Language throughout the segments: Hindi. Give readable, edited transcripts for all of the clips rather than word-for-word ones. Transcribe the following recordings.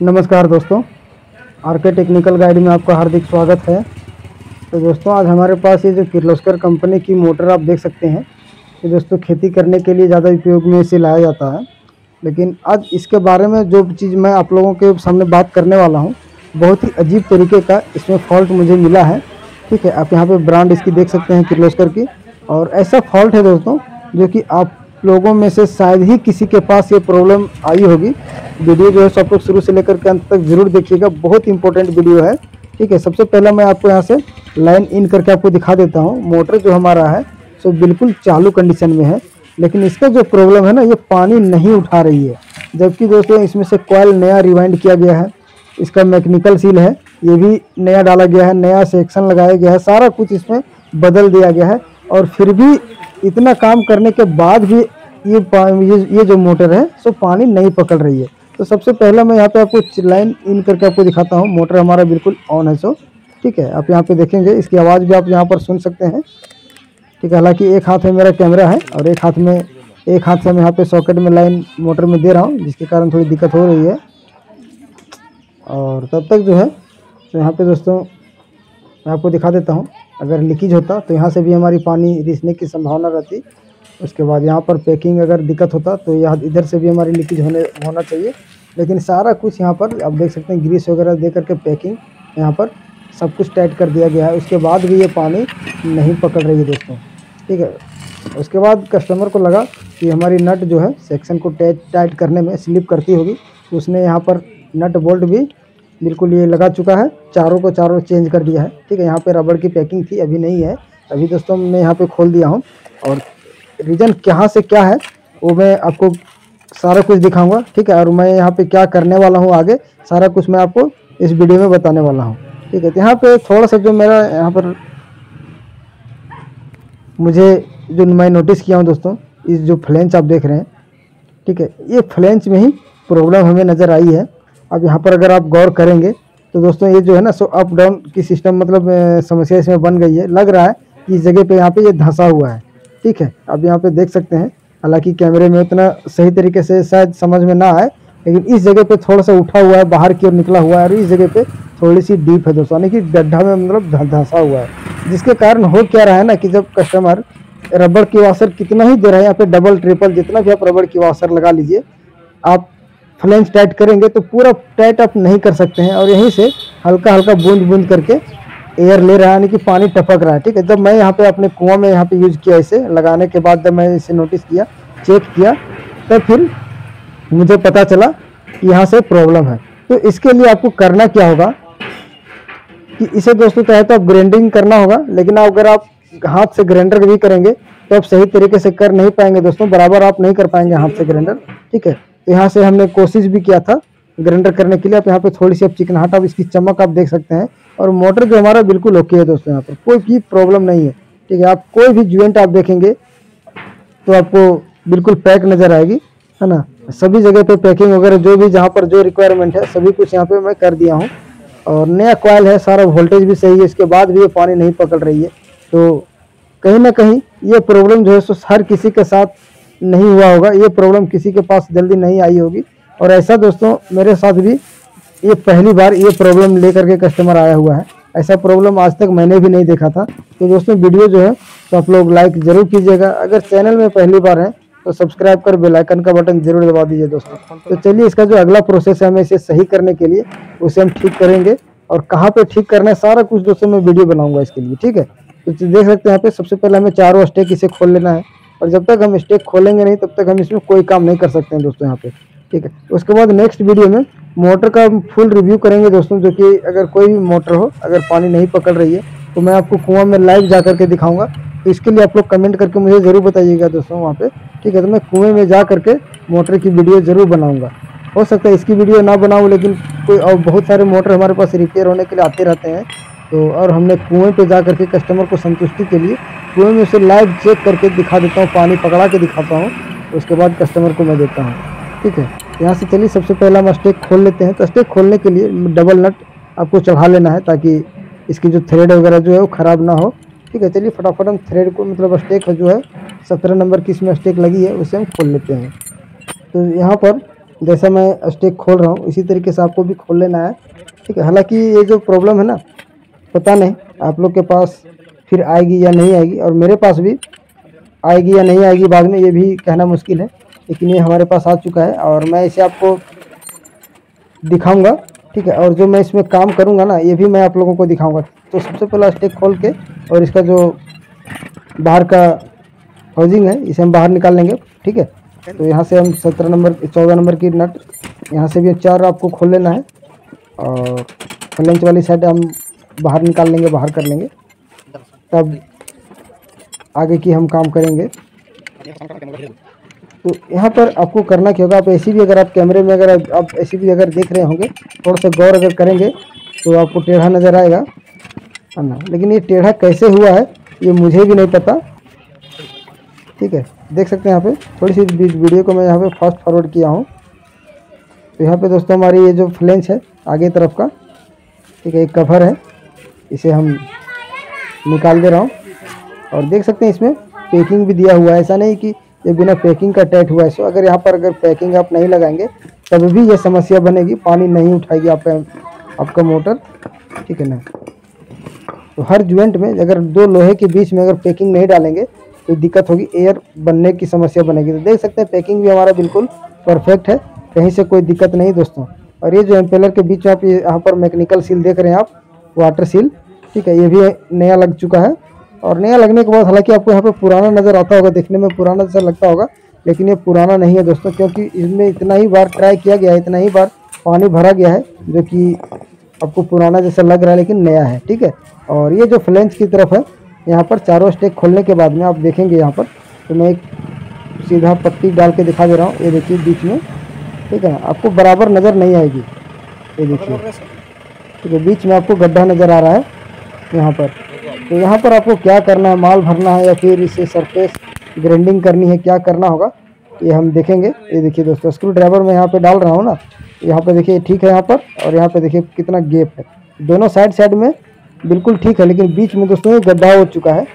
नमस्कार दोस्तों, आरके टेक्निकल गाइड में आपका हार्दिक स्वागत है। तो दोस्तों आज हमारे पास ये जो किर्लोस्कर कंपनी की मोटर आप देख सकते हैं, ये दोस्तों खेती करने के लिए ज़्यादा उपयोग में इसे लाया जाता है। लेकिन आज इसके बारे में जो चीज़ मैं आप लोगों के सामने बात करने वाला हूँ, बहुत ही अजीब तरीके का इसमें फॉल्ट मुझे मिला है। ठीक है, आप यहाँ पे ब्रांड इसकी देख सकते हैं किर्लोस्कर की। और ऐसा फॉल्ट है दोस्तों जो कि आप लोगों में से शायद ही किसी के पास ये प्रॉब्लम आई होगी। वीडियो जो है सब लोग शुरू से लेकर के अंत तक ज़रूर देखिएगा, बहुत इंपॉर्टेंट वीडियो है। ठीक है, सबसे पहले मैं आपको यहाँ से लाइन इन करके आपको दिखा देता हूँ। मोटर जो हमारा है सो बिल्कुल चालू कंडीशन में है, लेकिन इसका जो प्रॉब्लम है ना, ये पानी नहीं उठा रही है। जबकि दोस्तों इसमें से कॉइल नया रिवाइंड किया गया है, इसका मैकेनिकल सील है ये भी नया डाला गया है, नया सेक्शन लगाया गया है, सारा कुछ इसमें बदल दिया गया है। और फिर भी इतना काम करने के बाद भी ये जो मोटर है सो पानी नहीं पकड़ रही है। तो सबसे पहला मैं यहाँ पे आपको लाइन इन करके आपको दिखाता हूँ। मोटर हमारा बिल्कुल ऑन है। सो ठीक है, आप यहाँ पे देखेंगे इसकी आवाज़ भी आप यहाँ पर सुन सकते हैं। ठीक है, हालांकि एक हाथ में मेरा कैमरा है और एक हाथ से मैं यहाँ पे सॉकेट में लाइन मोटर में दे रहा हूँ, जिसके कारण थोड़ी दिक्कत हो रही है। और तब तक जो है तो यहाँ पे दोस्तों मैं आपको दिखा देता हूँ, अगर लीकेज होता तो यहाँ से भी हमारी पानी रिसने की संभावना रहती। उसके बाद यहाँ पर पैकिंग अगर दिक्कत होता तो यहाँ इधर से भी हमारी लीकेज होना चाहिए। लेकिन सारा कुछ यहाँ पर आप देख सकते हैं, ग्रीस वगैरह दे करके पैकिंग यहाँ पर सब कुछ टाइट कर दिया गया है। उसके बाद भी ये पानी नहीं पकड़ रही है दोस्तों। ठीक है, उसके बाद कस्टमर को लगा कि हमारी नट जो है सेक्शन को टाइट करने में स्लिप करती होगी, तो उसने यहाँ पर नट बोल्ट भी बिल्कुल ये लगा चुका है, चारों चेंज कर दिया है। ठीक है, यहाँ पे रबड़ की पैकिंग थी, अभी नहीं है। अभी दोस्तों मैं यहाँ पे खोल दिया हूँ और रीज़न कहाँ से क्या है वो मैं आपको सारा कुछ दिखाऊंगा। ठीक है, और मैं यहाँ पे क्या करने वाला हूँ आगे सारा कुछ मैं आपको इस वीडियो में बताने वाला हूँ। ठीक है, तो यहाँ पे थोड़ा सा जो मेरा यहाँ पर मैं नोटिस किया हूँ दोस्तों, इस जो फ्लेंच आप देख रहे हैं, ठीक है, ये फ्लेंच में ही प्रॉब्लम हमें नज़र आई है। अब यहाँ पर अगर आप गौर करेंगे तो दोस्तों ये जो है ना सो अप डाउन की सिस्टम मतलब समस्या इसमें बन गई है। लग रहा है कि इस जगह पे यहाँ पे ये धंसा हुआ है। ठीक है, आप यहाँ पे देख सकते हैं, हालांकि कैमरे में उतना सही तरीके से शायद समझ में ना आए, लेकिन इस जगह पे थोड़ा सा उठा हुआ है, बाहर की ओर निकला हुआ है, और इस जगह पे थोड़ी सी डीप है दोस्तों, यानी कि गड्ढा में मतलब धंसा हुआ है। जिसके कारण हो क्या रहा है ना कि जब कस्टमर रबड़ की वाशर कितना ही दे रहा है, यहाँ पे डबल ट्रिपल जितना भी आप रबड़ की वाशर लगा लीजिए, आप फ्लेंच टाइट करेंगे तो पूरा टाइट आप नहीं कर सकते हैं। और यहीं से हल्का हल्का बूंद बूंद करके एयर ले रहा है, यानी कि पानी टपक रहा है। ठीक है, जब मैं यहाँ पे अपने कुआं में यहाँ पे यूज़ किया, इसे लगाने के बाद जब मैं इसे नोटिस किया, चेक किया, तब फिर मुझे पता चला कि यहाँ से प्रॉब्लम है। तो इसके लिए आपको करना क्या होगा कि इसे दोस्तों चाहे तो आप ग्राइंडिंग करना होगा, लेकिन अगर आप हाथ से ग्राइंडर भी करेंगे तो आप सही तरीके से कर नहीं पाएंगे दोस्तों, बराबर आप नहीं कर पाएंगे हाथ से ग्राइंडर। ठीक है, तो यहाँ से हमने कोशिश भी किया था ग्राइंडर करने के लिए। आप यहाँ पे थोड़ी सी आप चिकनाहट, आप इसकी चमक आप देख सकते हैं। और मोटर जो हमारा बिल्कुल ओके है दोस्तों, यहाँ पर कोई भी प्रॉब्लम नहीं है। ठीक है, आप कोई भी ज्वाइंट आप देखेंगे तो आपको बिल्कुल पैक नज़र आएगी, है ना। सभी जगह पे पैकिंग वगैरह जो भी जहाँ पर जो रिक्वायरमेंट है सभी कुछ यहाँ पे मैं कर दिया हूँ। और नया कॉइल है, सारा वोल्टेज भी सही है, इसके बाद भी ये पानी नहीं पकड़ रही है। तो कहीं ना कहीं ये प्रॉब्लम जो है सो हर किसी के साथ नहीं हुआ होगा, ये प्रॉब्लम किसी के पास जल्दी नहीं आई होगी। और ऐसा दोस्तों मेरे साथ भी ये पहली बार ये प्रॉब्लम लेकर के कस्टमर आया हुआ है। ऐसा प्रॉब्लम आज तक मैंने भी नहीं देखा था। तो दोस्तों वीडियो जो है तो आप लोग लाइक ज़रूर कीजिएगा, अगर चैनल में पहली बार है तो सब्सक्राइब कर बेल आइकन का बटन जरूर दबा दीजिए दोस्तों। तो चलिए इसका जो अगला प्रोसेस है हमें इसे सही करने के लिए उसे हम ठीक करेंगे, और कहाँ पे ठीक करना है सारा कुछ दोस्तों मैं वीडियो बनाऊंगा इसके लिए। ठीक है, तो देख सकते हैं यहाँ पे सबसे पहले हमें चारों स्टेक इसे खोल लेना है, और जब तक हम स्टेक खोलेंगे नहीं तब तक हम इसमें कोई काम नहीं कर सकते हैं दोस्तों यहाँ पे। ठीक है, उसके बाद नेक्स्ट वीडियो में मोटर का फुल रिव्यू करेंगे दोस्तों, जो कि अगर कोई भी मोटर हो अगर पानी नहीं पकड़ रही है तो मैं आपको कुआं में लाइव जा करके दिखाऊंगा। तो इसके लिए आप लोग कमेंट करके मुझे ज़रूर बताइएगा दोस्तों वहाँ पे। ठीक है, तो मैं कुएं में जा करके मोटर की वीडियो ज़रूर बनाऊँगा। हो सकता है इसकी वीडियो ना बनाऊँ, लेकिन कोई और बहुत सारे मोटर हमारे पास रिपेयर होने के लिए आते रहते हैं। तो और हमने कुएं पे जा करके कस्टमर को संतुष्टि के लिए कुएं में उसे लाइव चेक करके दिखा देता हूँ, पानी पकड़ा के दिखाता हूँ, उसके बाद कस्टमर को मैं देता हूँ। ठीक है, यहाँ से चलिए सबसे पहले हम स्टेक खोल लेते हैं। तो स्टेक खोलने के लिए डबल नट आपको चढ़ा लेना है, ताकि इसकी जो थ्रेड वगैरह जो है वो ख़राब ना हो। ठीक है, चलिए फटाफट हम थ्रेड को मतलब स्टेक जो है 17 नंबर की इसमें स्टेक लगी है उसे हम खोल लेते हैं। तो यहाँ पर जैसा मैं स्टेक खोल रहा हूँ इसी तरीके से आपको भी खोल लेना है, ठीक है। हालांकि ये जो प्रॉब्लम है ना, पता नहीं आप लोग के पास फिर आएगी या नहीं आएगी, और मेरे पास भी आएगी या नहीं आएगी बाद में, ये भी कहना मुश्किल है। लेकिन ये हमारे पास आ चुका है और मैं इसे आपको दिखाऊंगा, ठीक है। और जो मैं इसमें काम करूंगा ना, ये भी मैं आप लोगों को दिखाऊंगा। तो सबसे पहले स्टेक खोल के और इसका जो बाहर का हाउसिंग है इसे हम बाहर निकाल लेंगे, ठीक है। तो यहाँ से हम 14 नंबर की नट यहाँ से भी 4 आपको खोल लेना है, और फ्लेंच वाली साइड हम बाहर निकाल लेंगे, बाहर कर लेंगे, तब आगे की हम काम करेंगे। तो यहाँ पर आपको करना क्या होगा, आप ऐसी भी अगर आप कैमरे में अगर आप ऐसी भी अगर देख रहे होंगे, थोड़ा सा गौर अगर करेंगे तो आपको टेढ़ा नज़र आएगा, है ना। लेकिन ये टेढ़ा कैसे हुआ है ये मुझे भी नहीं पता, ठीक है। देख सकते हैं यहाँ पे थोड़ी सी वीडियो को मैं यहाँ पे फास्ट फॉरवर्ड किया हूँ। तो यहाँ पे दोस्तों हमारी ये जो फ्लेंच है आगे तरफ का, ठीक है, एक कवर है, इसे हम निकाल दे रहा हूँ। और देख सकते हैं इसमें पैकिंग भी दिया हुआ है, ऐसा नहीं कि ये बिना पैकिंग का टाइट हुआ है। सो अगर यहाँ पर अगर पैकिंग आप नहीं लगाएंगे तब भी ये समस्या बनेगी, पानी नहीं उठाएगी आपका मोटर, ठीक है ना। तो हर ज्वाइंट में अगर 2 लोहे के बीच में अगर पैकिंग नहीं डालेंगे तो दिक्कत होगी, एयर बनने की समस्या बनेगी। तो देख सकते हैं पैकिंग भी हमारा बिल्कुल परफेक्ट है, कहीं से कोई दिक्कत नहीं दोस्तों। और ये जो एम्पेलर के बीच में आप यहाँ पर मैकेनिकल सील देख रहे हैं आप, वाटर सील, ठीक है, ये भी नया लग चुका है। और नया लगने के बाद हालांकि आपको यहाँ पे पुराना नज़र आता होगा, देखने में पुराना जैसा लगता होगा, लेकिन ये पुराना नहीं है दोस्तों, क्योंकि इसमें इतना ही बार ट्राई किया गया है, इतना ही बार पानी भरा गया है, जो कि आपको पुराना जैसा लग रहा है लेकिन नया है, ठीक है। और ये जो फ्लेंच की तरफ है, यहाँ पर चारों स्टेक खोलने के बाद में आप देखेंगे यहाँ पर, तो मैं एक सीधा पट्टी डाल के दिखा दे रहा हूँ, ये देखिए बीच में, ठीक है ना, आपको बराबर नज़र नहीं आएगी, ये देखिए, ठीक है, बीच में आपको गड्ढा नज़र आ रहा है यहाँ पर। तो यहाँ पर आपको क्या करना है, माल भरना है या फिर इसे सरफेस ग्राइंडिंग करनी है, क्या करना होगा ये हम देखेंगे। ये देखिए दोस्तों स्क्रू ड्राइवर मैं यहाँ पे डाल रहा हूँ ना, यहाँ पे देखिए ठीक है यहाँ पर, और यहाँ पे देखिए कितना गैप है, दोनों साइड में बिल्कुल ठीक है, लेकिन बीच में दोस्तों ये गड्ढा हो चुका है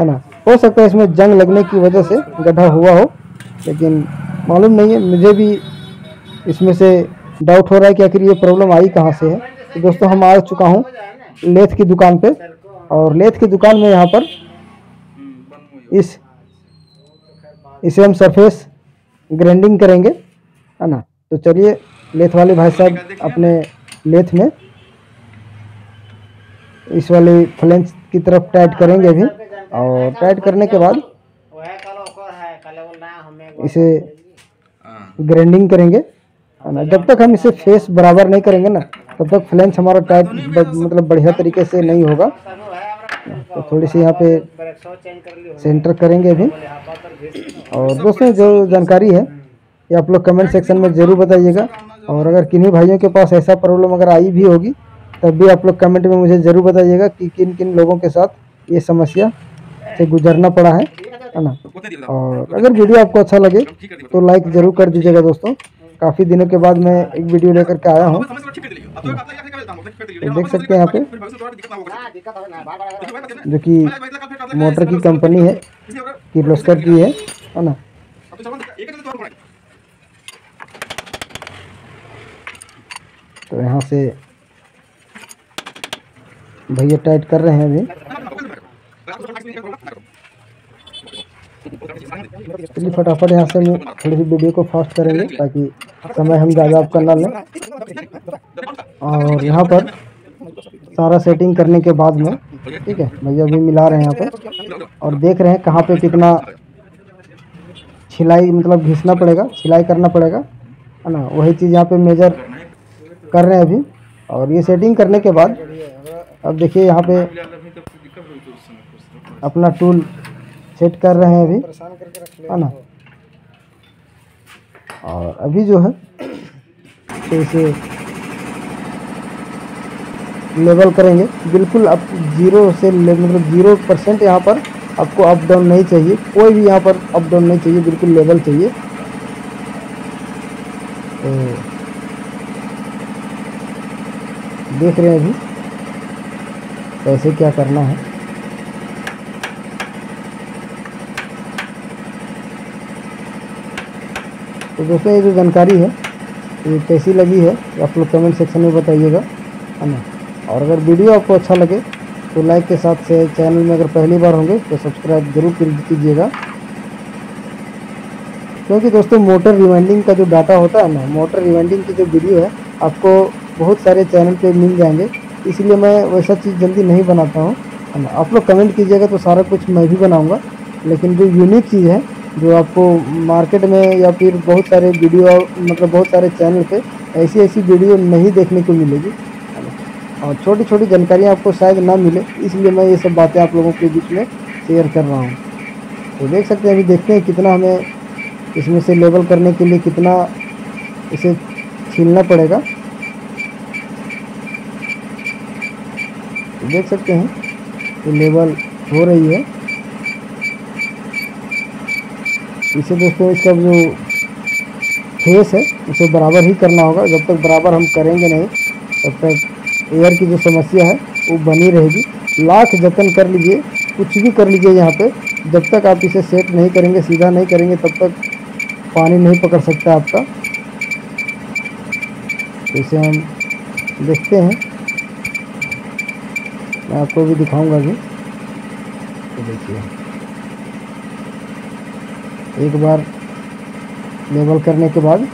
ना। हो सकता है इसमें जंग लगने की वजह से गड्ढा हुआ हो, लेकिन मालूम नहीं है, मुझे भी इसमें से डाउट हो रहा है कि आखिर ये प्रॉब्लम आई कहाँ से है। तो दोस्तों हम आ चुका हूँ लेथ की दुकान पे, और लेथ की दुकान में यहाँ पर इसे हम सरफेस ग्राइंडिंग करेंगे, है ना। तो चलिए लेथ वाले भाई साहब अपने लेथ में इस वाले फ्लेंच की तरफ टाइट करेंगे अभी, और टाइट करने के बाद इसे ग्राइंडिंग करेंगे, है ना। जब तक हम इसे फेस बराबर नहीं करेंगे ना, तब तक फ्लेंच हमारा टाइट मतलब बढ़िया तरीके से नहीं होगा। तो थोड़ी सी यहाँ पे सेंटर करेंगे अभी। और दोस्तों जो जानकारी है ये आप लोग कमेंट सेक्शन में ज़रूर बताइएगा, और अगर किन्हीं भाइयों के पास ऐसा प्रॉब्लम अगर आई भी होगी तब भी आप लोग कमेंट में मुझे ज़रूर बताइएगा कि किन किन लोगों के साथ ये समस्या से गुजरना पड़ा है ना। और अगर वीडियो आपको अच्छा लगे तो लाइक ज़रूर कर दीजिएगा दोस्तों। काफ़ी दिनों के बाद मैं एक वीडियो लेकर के आया हूँ, तो देख सकते हैं यहाँ पे जो कि मोटर की कंपनी है किर्लोस्कर की है ना। तो यहाँ से भैया टाइट कर रहे हैं अभी। चलिए फटाफट यहाँ से मैं थोड़ी सी वीडियो को फास्ट करेंगे ताकि समय हम ज़्यादा आपका ना लें। और यहाँ पर सारा सेटिंग करने के बाद में, ठीक है, भैया भी मिला रहे हैं यहाँ पे, और देख रहे हैं कहाँ पे कितना छिलाई मतलब घिसना पड़ेगा, छिलाई करना पड़ेगा, है ना। वही चीज़ यहाँ पे मेजर कर रहे हैं अभी। और ये सेटिंग करने के बाद अब देखिए यहाँ पे अपना टूल सेट कर रहे हैं अभी, है ना। और अभी जो है तो इसे लेवल करेंगे बिल्कुल। आप 0 से मतलब 0% यहाँ पर आपको अप डाउन नहीं चाहिए, कोई भी यहाँ पर अप डाउन नहीं चाहिए, बिल्कुल लेवल चाहिए। तो देख रहे हैं अभी कैसे क्या करना है। तो दोस्तों ये जो जानकारी है ये कैसी लगी है आप लोग कमेंट सेक्शन में बताइएगा, है ना। और अगर वीडियो आपको अच्छा लगे तो लाइक के साथ से चैनल में अगर पहली बार होंगे तो सब्सक्राइब जरूर कीजिएगा, क्योंकि दोस्तों मोटर रिवाइंडिंग का जो डाटा होता है ना, मोटर रिवाइंडिंग की जो वीडियो है आपको बहुत सारे चैनल पे मिल जाएंगे, इसलिए मैं वैसा चीज़ जल्दी नहीं बनाता हूँ, है ना। आप लोग कमेंट कीजिएगा तो सारा कुछ मैं भी बनाऊँगा, लेकिन जो यूनिक चीज़ है जो आपको मार्केट में या फिर बहुत सारे वीडियो मतलब बहुत सारे चैनल पे ऐसी वीडियो नहीं देखने को मिलेगी, है ना। और छोटी छोटी जानकारियाँ आपको शायद ना मिले, इसलिए मैं ये सब बातें आप लोगों के बीच में शेयर कर रहा हूँ। तो देख सकते हैं, अभी देखते हैं कितना हमें इसमें से लेवल करने के लिए कितना इसे छीलना पड़ेगा। तो देख सकते हैं ये लेवल हो रही है। इसे दोस्तों इसका जो फेस है उसे बराबर ही करना होगा, जब तक बराबर हम करेंगे नहीं तब तक एयर की जो समस्या है वो बनी रहेगी। लाख जतन कर लीजिए, कुछ भी कर लीजिए यहाँ पे, जब तक आप इसे सेट नहीं करेंगे, सीधा नहीं करेंगे, तब तक पानी नहीं पकड़ सकता आपका। तो इसे हम देखते हैं, मैं आपको भी दिखाऊंगा भी। तो देखिए एक बार लेवल करने के बाद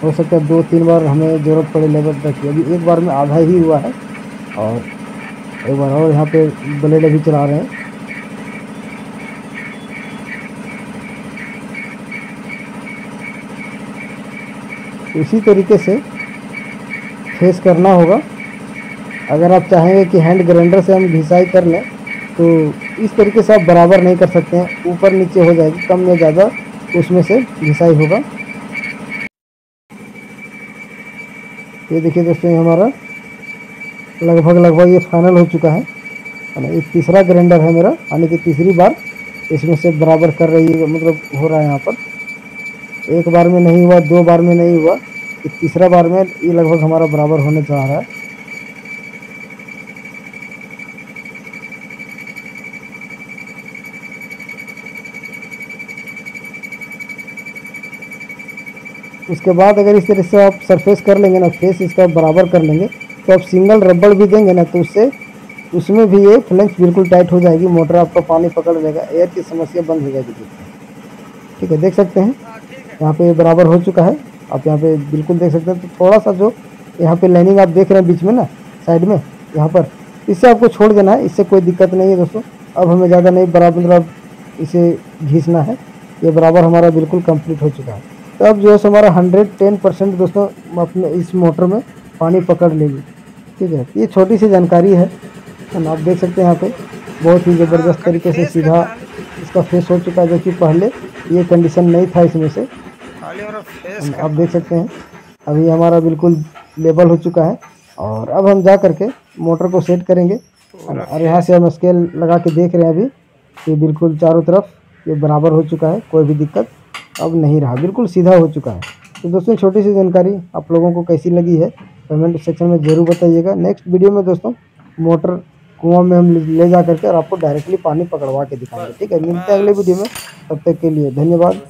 हो सकता है 2-3 बार हमें ज़रूरत पड़े लेवल रखिए। अभी एक बार में आधा ही हुआ है और एक बार और यहाँ पे ब्लेड अभी चला रहे हैं। इसी तरीके से फेस करना होगा। अगर आप चाहेंगे कि हैंड ग्राइंडर से हम घिसाई कर लें तो इस तरीके से आप बराबर नहीं कर सकते हैं, ऊपर नीचे हो जाएगी, कम या ज़्यादा उसमें से घिसाई होगा। ये देखिए दोस्तों, ये हमारा लगभग ये फाइनल हो चुका है ना। ये तीसरा ग्राइंडर है मेरा, यानी कि तीसरी बार इसमें से बराबर कर रही है, मतलब हो रहा है यहाँ पर। एक बार में नहीं हुआ, 2 बार में नहीं हुआ, तीसरा बार में ये लगभग हमारा बराबर होने जा रहा है। उसके बाद अगर इस तरह से आप सरफेस कर लेंगे ना, फेस इसका बराबर कर लेंगे, तो आप सिंगल रबड़ भी देंगे ना तो उससे उसमें भी ये फ्लेंच बिल्कुल टाइट हो जाएगी, मोटर आपका पानी पकड़ लेगा, एयर की समस्या बंद हो जाएगी। ठीक है, देख सकते हैं यहाँ पे बराबर हो चुका है। आप यहाँ पे बिल्कुल देख सकते हैं। तो थोड़ा सा जो यहाँ पे लाइनिंग आप देख रहे हैं बीच में ना, साइड में यहाँ पर, इससे आपको छोड़ देना है, इससे कोई दिक्कत नहीं है दोस्तों। अब हमें ज़्यादा नहीं बराबर अब इसे घिसना है, ये बराबर हमारा बिल्कुल कंप्लीट हो चुका है। तो अब जो है हमारा 110% दोस्तों अपने इस मोटर में पानी पकड़ लेगी। ठीक है, ये छोटी सी जानकारी है ना। आप देख सकते हैं यहाँ पे बहुत ही ज़बरदस्त तरीके से सीधा इसका फेस हो चुका है, जो कि पहले ये कंडीशन नहीं था इसमें से। आप देख सकते हैं अभी हमारा बिल्कुल लेवल हो चुका है। और अब हम जा करके मोटर को सेट करेंगे, और यहाँ से हम स्केल लगा के देख रहे हैं अभी कि बिल्कुल चारों तरफ ये बराबर हो चुका है, कोई भी दिक्कत अब नहीं रहा, बिल्कुल सीधा हो चुका है। तो दोस्तों छोटी सी जानकारी आप लोगों को कैसी लगी है कमेंट सेक्शन में ज़रूर बताइएगा। नेक्स्ट वीडियो में दोस्तों मोटर कुआं में हम ले जा करके और आपको डायरेक्टली पानी पकड़वा के दिखाएंगे। ठीक है, मिलते हैं अगले वीडियो में, तब तक के लिए धन्यवाद।